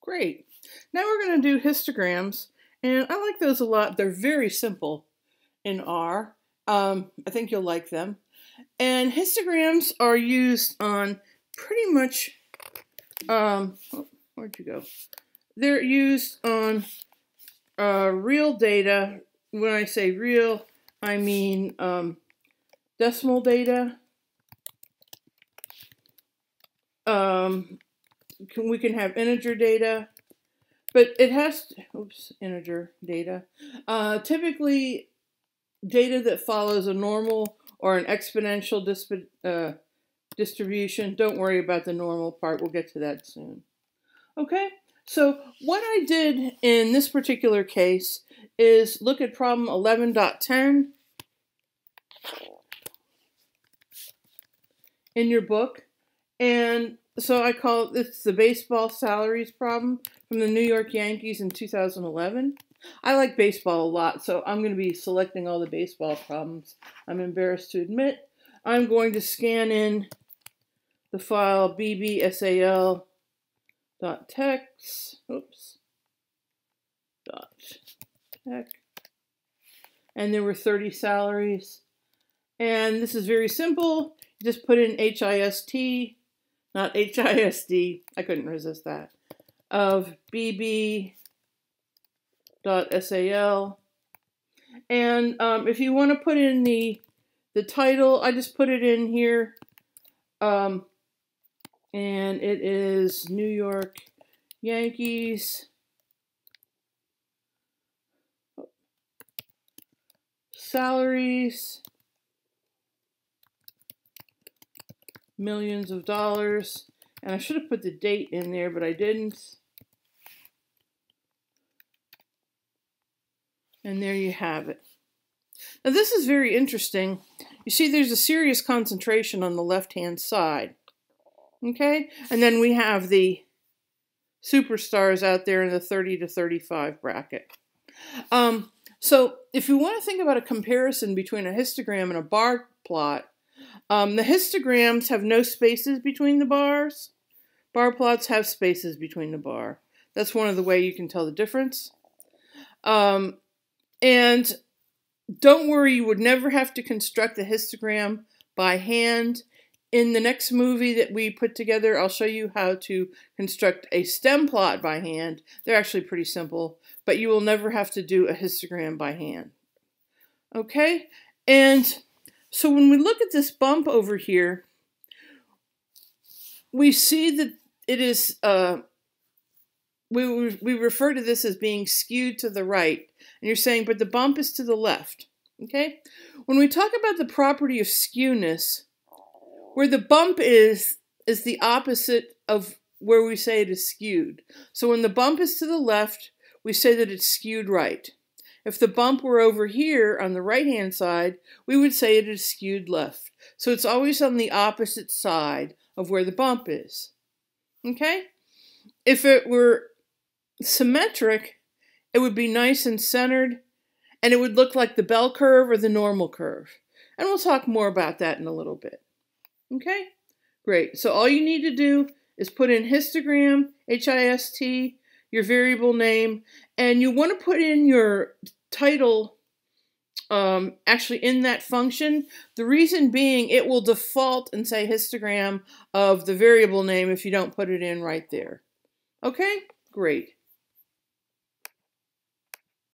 Great. Now we're going to do histograms, and I like those a lot. They're very simple in R. I think you'll like them. And histograms are used on pretty much, where'd you go? They're used on real data. When I say real, I mean decimal data. We can have integer data, but it has to, integer data. Typically, data that follows a normal or an exponential distribution. Don't worry about the normal part. We'll get to that soon. Okay, so what I did in this particular case is look at problem 11.10 in your book. And so I call it's the baseball salaries problem from the New York Yankees in 2011. I like baseball a lot, so I'm going to be selecting all the baseball problems. I'm embarrassed to admit. I'm going to scan in the file bbsal.text. Oops. .tech. And there were 30 salaries. And this is very simple. You just put in HIST, not HISD, I couldn't resist that, of bb.sal. And if you want to put in the title, I just put it in here. And it is New York Yankees salaries, millions of dollars. And I should have put the date in there, but I didn't. And there you have it. Now this is very interesting. You see there's a serious concentration on the left-hand side. Okay? And then we have the superstars out there in the 30 to 35 bracket. So if you want to think about a comparison between a histogram and a bar plot, the histograms have no spaces between the bars. Bar plots have spaces between the bar. That's one of the ways you can tell the difference. And don't worry, you would never have to construct a histogram by hand. In the next movie that we put together, I'll show you how to construct a stem plot by hand. They're actually pretty simple, but you will never have to do a histogram by hand. Okay? And so when we look at this bump over here, we see that it is, we refer to this as being skewed to the right. And you're saying, but the bump is to the left. Okay? When we talk about the property of skewness, where the bump is the opposite of where we say it is skewed. So when the bump is to the left, we say that it's skewed right. If the bump were over here on the right-hand side, we would say it is skewed left. So it's always on the opposite side of where the bump is. Okay? If it were symmetric, it would be nice and centered, and it would look like the bell curve or the normal curve. And we'll talk more about that in a little bit. Okay? Great. So all you need to do is put in histogram, HIST, your variable name, and you want to put in your title actually in that function. The reason being it will default and say histogram of the variable name if you don't put it in right there. Okay? Great.